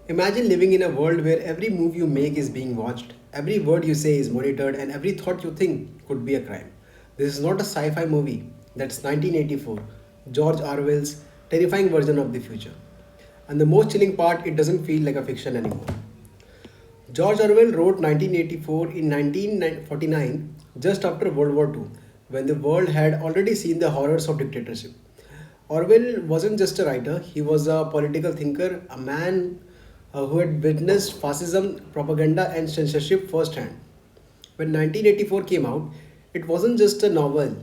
Imagine living in a world where every move you make is being watched, every word you say is monitored, and every thought you think could be a crime. This is not a sci fi movie, that's 1984, George Orwell's terrifying version of the future. And the most chilling part, it doesn't feel like a fiction anymore. George Orwell wrote 1984 in 1949, just after World War II, when the world had already seen the horrors of dictatorship. Orwell wasn't just a writer, he was a political thinker, a man who had witnessed fascism, propaganda, and censorship firsthand. When 1984 came out, it wasn't just a novel,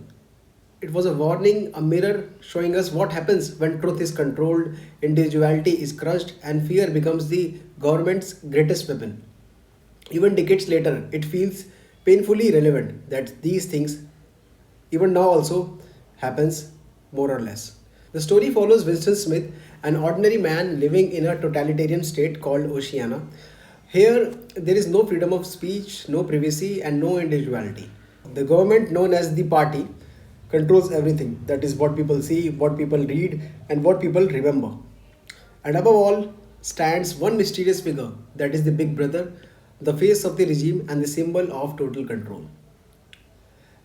it was a warning, a mirror showing us what happens when truth is controlled, individuality is crushed, and fear becomes the government's greatest weapon. Even decades later, it feels painfully relevant that these things, even now, also happens more or less. The story follows Winston Smith, an ordinary man living in a totalitarian state called Oceania. Here, there is no freedom of speech, no privacy, and no individuality. The government, known as the party, controls everything. That is what people see, what people read, and what people remember. And above all stands one mysterious figure, that is the Big Brother, the face of the regime and the symbol of total control.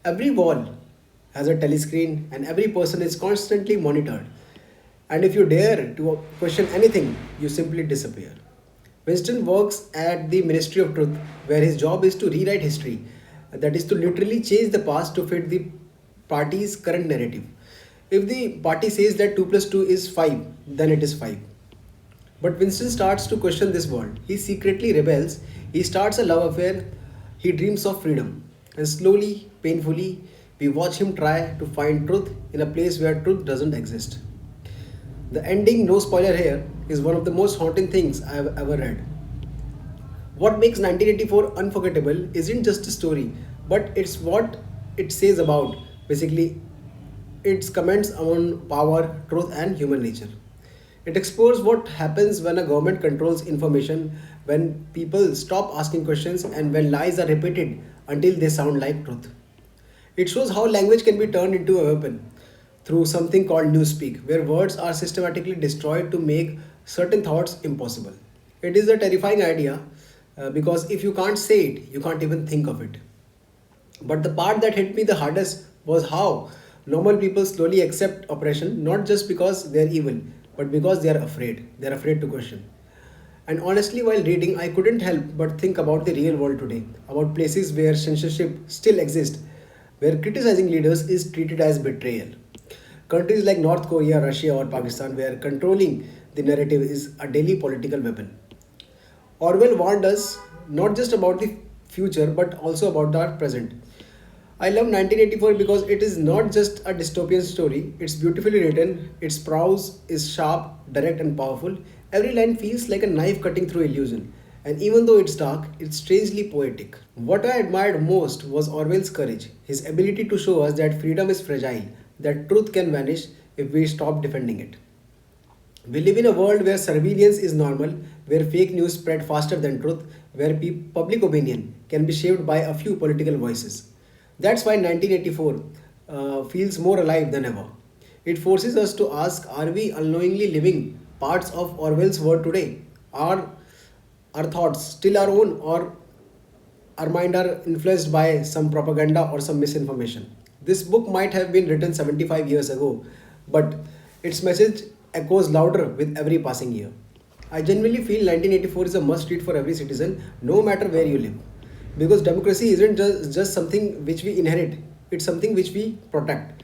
Every wall has a telescreen and every person is constantly monitored. And if you dare to question anything, you simply disappear. Winston works at the Ministry of Truth, where his job is to rewrite history, that is, to literally change the past to fit the party's current narrative. If the party says that 2 plus 2 is 5, then it is 5. But Winston starts to question this world. He secretly rebels, he starts a love affair, he dreams of freedom. And slowly, painfully, we watch him try to find truth in a place where truth doesn't exist. The ending, no spoiler here, is one of the most haunting things I have ever read. What makes 1984 unforgettable isn't just a story, but it's what it says about, basically, its comments on power, truth, and human nature. It explores what happens when a government controls information, when people stop asking questions, and when lies are repeated until they sound like truth. It shows how language can be turned into a weapon through something called newspeak, where words are systematically destroyed to make certain thoughts impossible. It is a terrifying idea because if you can't say it, you can't even think of it. But the part that hit me the hardest was how normal people slowly accept oppression, not just because they're evil, but because they are afraid. They're afraid to question. And honestly, while reading, I couldn't help but think about the real world today, about places where censorship still exists, where criticizing leaders is treated as betrayal. Countries like North Korea, Russia, or Pakistan, where controlling the narrative is a daily political weapon. Orwell warned us not just about the future but also about our present. I love 1984 because it is not just a dystopian story, it's beautifully written, its prose is sharp, direct, and powerful. Every line feels like a knife cutting through illusion. And even though it's dark, it's strangely poetic. What I admired most was Orwell's courage, his ability to show us that freedom is fragile, that truth can vanish if we stop defending it. We live in a world where surveillance is normal, where fake news spread faster than truth, where public opinion can be shaped by a few political voices. That's why 1984 feels more alive than ever. It forces us to ask, are we unknowingly living parts of Orwell's world today? Are our thoughts still our own, or our mind are influenced by some propaganda or some misinformation? This book might have been written 75 years ago, but its message echoes louder with every passing year. I genuinely feel 1984 is a must read for every citizen, no matter where you live. Because democracy isn't just something which we inherit, it's something which we protect.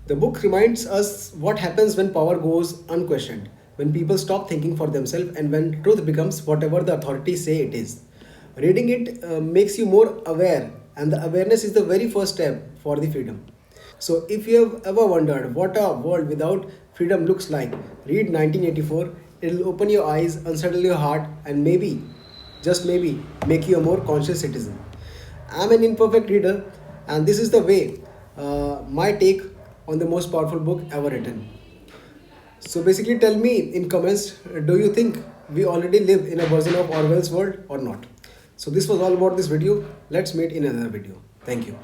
The book reminds us what happens when power goes unquestioned, when people stop thinking for themselves, and when truth becomes whatever the authorities say it is. Reading it makes you more aware, and the awareness is the very first step for the freedom. So, if you have ever wondered what a world without freedom looks like, read 1984. It'll open your eyes, unsettle your heart, and maybe, just maybe, make you a more conscious citizen. I'm an imperfect reader, and this is the way my take on the most powerful book ever written. So, basically, tell me in comments, do you think we already live in a version of Orwell's world or not? So, this was all about this video. Let's meet in another video. Thank you.